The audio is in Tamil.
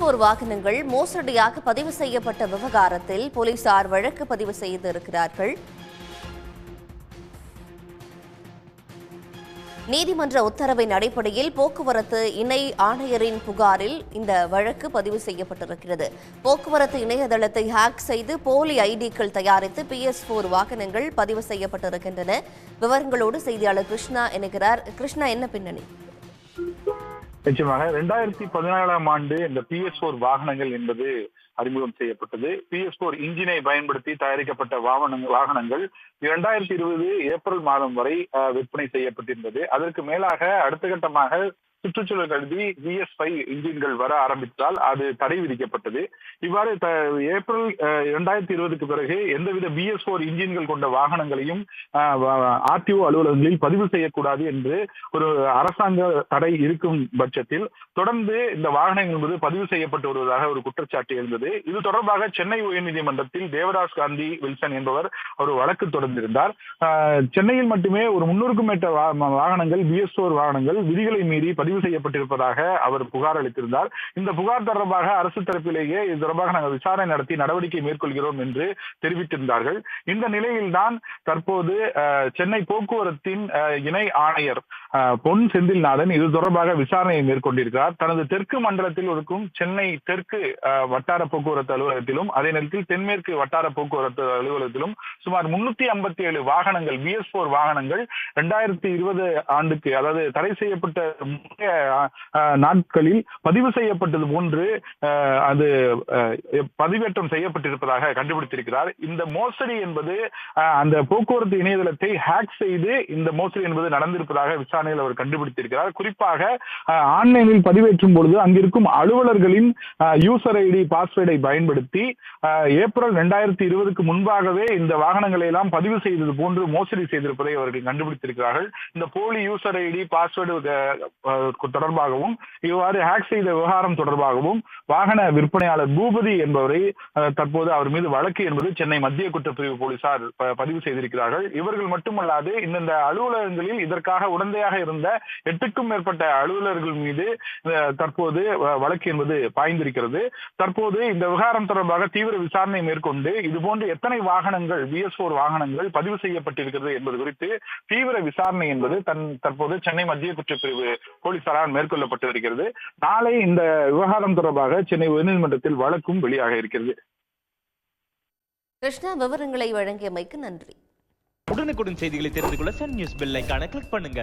PS4 வாகனங்கள் மோசடியாக பதிவு செய்யப்பட்ட விவகாரத்தில் போலீசார் வழக்கு பதிவு செய்திருக்கிறார்கள். நீதிமன்ற உத்தரவின் அடிப்படையில் போக்குவரத்து இணை ஆணையரின் புகாரில் இந்த வழக்கு பதிவு செய்யப்பட்டிருக்கிறது. போக்குவரத்து இணையதளத்தை ஹேக் செய்து போலி ஐடிக்கள் தயாரித்து PS4 வாகனங்கள் பதிவு செய்யப்பட்டிருக்கின்றன. விவரங்களோடு செய்தியாளர் கிருஷ்ணா இணைகிறார். கிருஷ்ணா, என்ன பின்னணி? நிச்சயமாக 2017ஆம் ஆண்டு இந்த PS4 வாகனங்கள் என்பது அறிமுகம் செய்யப்பட்டது. PS4 இன்ஜினை பயன்படுத்தி தயாரிக்கப்பட்ட வாகனங்கள் 2020 ஏப்ரல் மாதம் வரை விற்பனை செய்யப்பட்டிருந்தது. அதற்கு மேலாக அடுத்த கட்டமாக சுற்றுச்சூழல் கருதி BS5 இன்ஜின்கள் வர ஆரம்பித்தால் அது தடை விதிக்கப்பட்டது. இவ்வாறு ஏப்ரல் 2020க்கு பிறகு எந்தவித BS4 இன்ஜின்கள் கொண்ட வாகனங்களையும் RTO அலுவலகங்களில் பதிவு செய்யக்கூடாது என்று ஒரு அரசாங்க தடை இருக்கும் பட்சத்தில் தொடர்ந்து இந்த வாகனங்கள் என்பது பதிவு செய்யப்பட்டு வருவதாக ஒரு குற்றச்சாட்டு எழுந்தது. இது தொடர்பாக சென்னை உயர்நீதிமன்றத்தில் தேவதாஸ் காந்தி வில்சன் என்பவர் ஒரு வழக்கு தொடர்ந்திருந்தார். சென்னையில் மட்டுமே ஒரு 300க்கும் மேற்பட்ட வாகனங்கள் BS4 வாகனங்கள் விதிகளை மீறி பதிவு செய்யப்பட்டிருப்பதாக அவர் புகார் அளித்திருந்தார். இந்த புகார் தொடர்பாக அரசு தரப்பிலேயே இது தொடர்பாக நாங்கள் விசாரணை நடத்தி நடவடிக்கை மேற்கொள்கிறோம் என்று தெரிவித்திருந்தார்கள். இந்த நிலையில்தான் தற்போது சென்னை போக்குவரத்தின் இணை ஆணையர் பொன் செந்தில்நாதன் இது தொடர்பாக விசாரணையை மேற்கொண்டிருக்கிறார். தனது தெற்கு மண்டலத்தில் இருக்கும் சென்னை தெற்கு வட்டார போக்குவரத்து அலுவலகத்திலும் அதே நேரத்தில் தென்மேற்கு வட்டார போக்குவரத்து அலுவலகத்திலும் சுமார் 357 வாகனங்கள் BS4 வாகனங்கள் 2020 ஆண்டுக்கு, அதாவது தடை செய்யப்பட்ட நாட்களில் பதிவு செய்யப்பட்டது போன்று அது பதிவேற்றம் செய்யப்பட்டிருப்பதாக கண்டுபிடித்திருக்கிறார். இந்த மோசடி என்பது அந்த போக்குவரத்து இணையதளத்தை ஹேக் செய்து இந்த மோசடி என்பது நடந்திருப்பதாக விசாரணையில் அவர் கண்டுபிடித்திருக்கிறார். குறிப்பாக ஆன்லைனில் பதிவேற்றும் பொழுது அங்கிருக்கும் அலுவலர்களின் யூசர் ஐடி பாஸ்வேர்டை பயன்படுத்தி ஏப்ரல் 2020க்கு முன்பாகவே இந்த வாகனங்களை எல்லாம் பதிவு செய்தது போன்று மோசடி செய்திருப்பதை அவர்கள் கண்டுபிடித்திருக்கிறார்கள். இந்த போலி யூசர் ஐடி பாஸ்வேர்டு தொடர்பாகவும் இவ்வாறு ஹேக் செய்த விவகாரம் தொடர்பாகவும் வாகன விற்பனையாளர் பூபதி என்பவரை தற்போது அவர் மீது வழக்கு என்பது சென்னை மத்திய குற்றப்பிரிவு போலீசார் பதிவு செய்திருக்கிறார்கள். இவர்கள் மட்டுமல்லாது இந்த அலுவலகங்களில் இதற்காக உடந்தையாக இருந்த 8க்கும் மேற்பட்ட அலுவலர்கள் மீது தற்போது வழக்கு என்பது பாய்ந்திருக்கிறது. தற்போது இந்த விவகாரம் தொடர்பாக தீவிர விசாரணை மேற்கொண்டு இதுபோன்று எத்தனை வாகனங்கள் BS4 வாகனங்கள் பதிவு செய்யப்பட்டிருக்கிறது என்பது குறித்து தீவிர விசாரணை என்பது தற்போது சென்னை மத்திய குற்றப்பிரிவு போலீசாரால் மேற்கொள்ளப்பட்டு வருகிறது. நாளை இந்த விவகாரம் தொடர்பாக சென்னை உயர்நீதிமன்றத்தில் வழக்கும் வெளியாக இருக்கிறது. கிருஷ்ணா, விவரங்களை வழங்கியமைக்கு நன்றி. உடனுக்குடன் செய்திகளை தெரிந்து கொள்ள சன் நியூஸ் பெல் ஐகானை கிளிக் பண்ணுங்க.